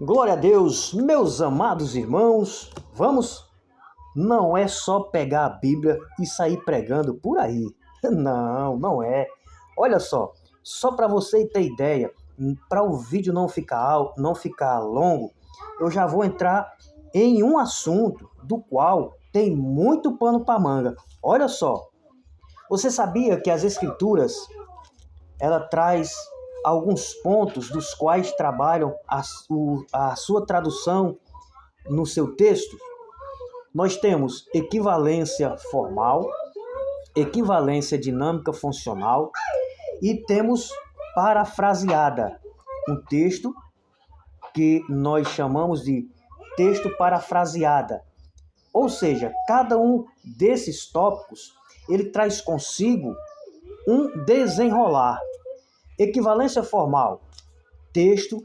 Glória a Deus, meus amados irmãos, vamos? Não é só pegar a Bíblia e sair pregando por aí. Não, não é. Olha só para você ter ideia, para o vídeo não ficar longo, eu já vou entrar em um assunto do qual tem muito pano para manga. Olha só, você sabia que as Escrituras ela traz alguns pontos dos quais trabalham a sua tradução no seu texto? Nós temos equivalência formal, equivalência dinâmica funcional e temos parafraseada, um texto que nós chamamos de texto parafraseada. Ou seja, cada um desses tópicos, ele traz consigo um desenrolar. Equivalência formal, texto,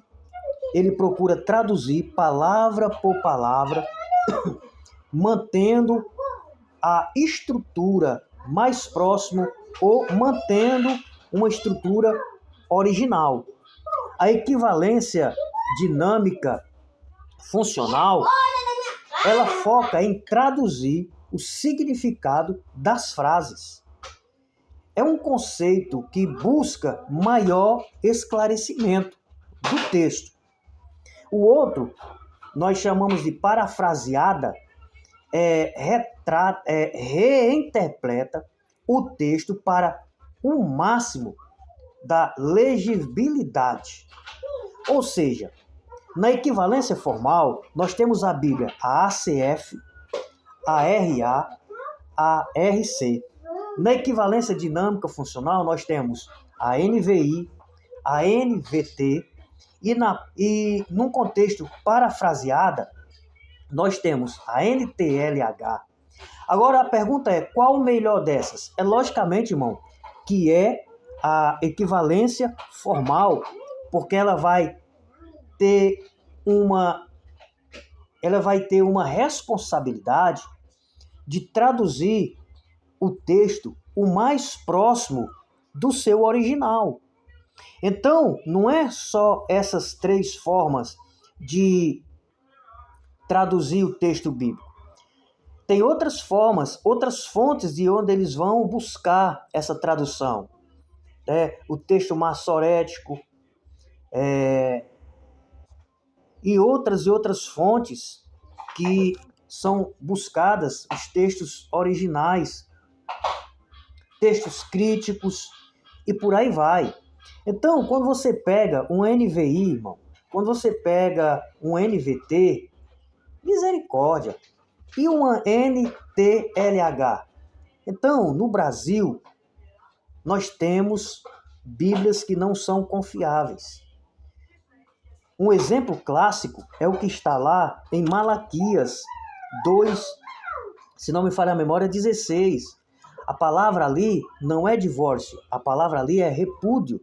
ele procura traduzir palavra por palavra, mantendo a estrutura mais próximo ou mantendo uma estrutura original. A equivalência dinâmica funcional, ela foca em traduzir o significado das frases. É um conceito que busca maior esclarecimento do texto. O outro, nós chamamos de parafraseada, reinterpreta o texto para o máximo da legibilidade. Ou seja, na equivalência formal, nós temos a Bíblia, a ACF, a RA, a RC. Na equivalência dinâmica funcional, nós temos a NVI, a NVT, e num contexto parafraseada, nós temos a NTLH. Agora a pergunta é, qual o melhor dessas? É logicamente, irmão, que é a equivalência formal, porque ela vai ter uma responsabilidade de traduzir o texto o mais próximo do seu original. Então, não é só essas três formas de traduzir o texto bíblico. Tem outras formas, outras fontes de onde eles vão buscar essa tradução. O texto massorético e outras fontes que são buscadas, os textos originais, textos críticos e por aí vai. Então, quando você pega um NVI, irmão, quando você pega um NVT, misericórdia, e uma NTLH. Então, no Brasil, nós temos Bíblias que não são confiáveis. Um exemplo clássico é o que está lá em Malaquias 2, se não me falha a memória, 16. A palavra ali não é divórcio, a palavra ali é repúdio.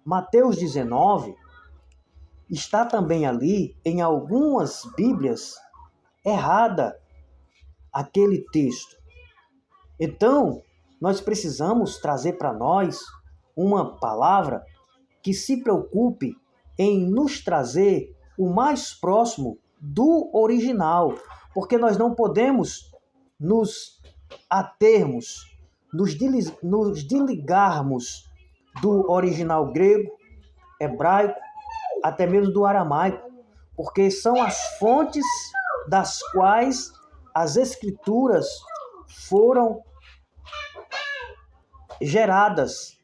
Mateus 19 está também ali em algumas Bíblias errada aquele texto. Então, nós precisamos trazer para nós uma palavra que se preocupe em nos trazer o mais próximo do original, porque nós não podemos nos atermos, nos desligarmos do original grego, hebraico, até mesmo do aramaico, porque são as fontes das quais as escrituras foram geradas,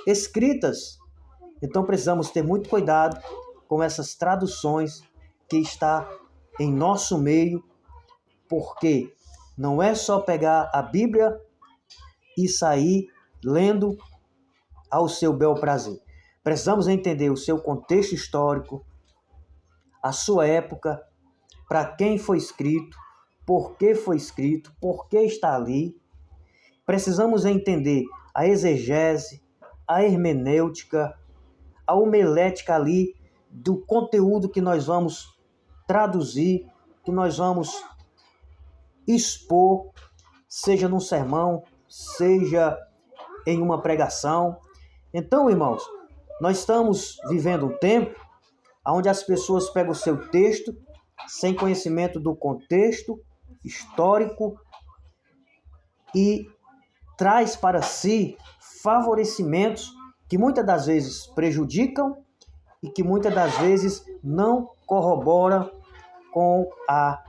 escritas. Então precisamos ter muito cuidado com essas traduções que está em nosso meio, porque não é só pegar a Bíblia e sair lendo ao seu bel prazer. Precisamos entender o seu contexto histórico, a sua época, para quem foi escrito, por que está ali. Precisamos entender a exegese, a hermenêutica, a homilética ali do conteúdo que nós vamos traduzir, que nós vamos expor, seja num sermão, seja em uma pregação. Então, irmãos, nós estamos vivendo um tempo onde as pessoas pegam o seu texto sem conhecimento do contexto histórico e traz para si favorecimentos que muitas das vezes prejudicam e que muitas das vezes não corroboram com a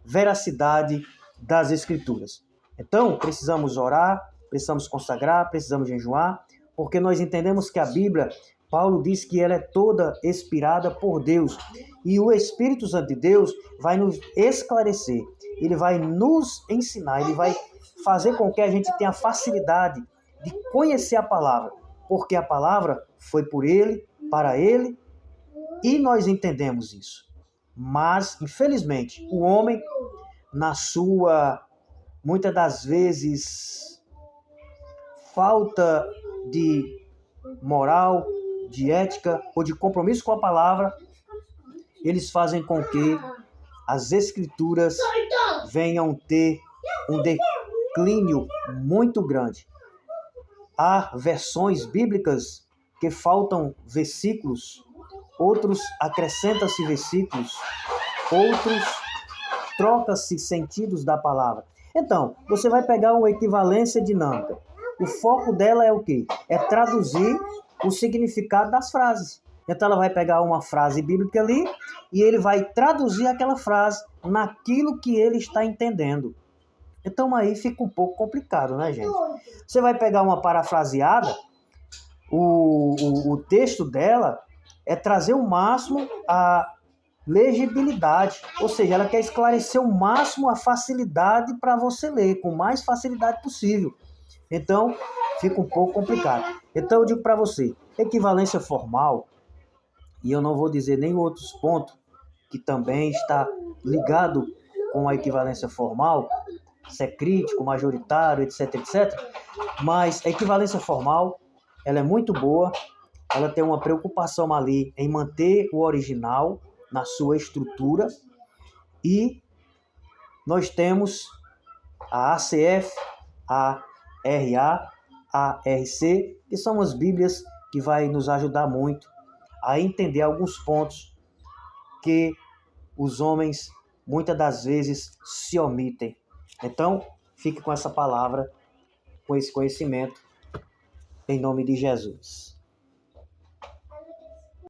veracidade das Escrituras. Então, precisamos orar, precisamos consagrar, precisamos jejuar, porque nós entendemos que a Bíblia, Paulo diz que ela é toda inspirada por Deus. E o Espírito Santo de Deus vai nos esclarecer, ele vai nos ensinar, ele vai fazer com que a gente tenha facilidade de conhecer a palavra, porque a palavra foi por ele, para ele, e nós entendemos isso. Mas, infelizmente, o homem, na sua, muitas das vezes, falta de moral, de ética ou de compromisso com a palavra, eles fazem com que as Escrituras venham ter um declínio muito grande. Há versões bíblicas que faltam versículos, outros acrescentam-se versículos, outros trocam-se sentidos da palavra. Então, você vai pegar uma equivalência dinâmica. O foco dela é o quê? É traduzir o significado das frases. Então ela vai pegar uma frase bíblica ali e ele vai traduzir aquela frase naquilo que ele está entendendo. Então aí fica um pouco complicado, né, gente? Você vai pegar uma parafraseada, o texto dela é trazer o máximo a legibilidade, ou seja, ela quer esclarecer o máximo a facilidade para você ler, com mais facilidade possível. Então, fica um pouco complicado. Então, eu digo para você, equivalência formal, e eu não vou dizer nem outros pontos que também está ligado com a equivalência formal, se é crítico, majoritário, etc, etc. Mas a equivalência formal, ela é muito boa, ela tem uma preocupação ali em manter o original na sua estrutura, e nós temos a ACF, a RA, a RC, que são as Bíblias que vai nos ajudar muito a entender alguns pontos que os homens muitas das vezes se omitem. Então, fique com essa palavra, com esse conhecimento, em nome de Jesus.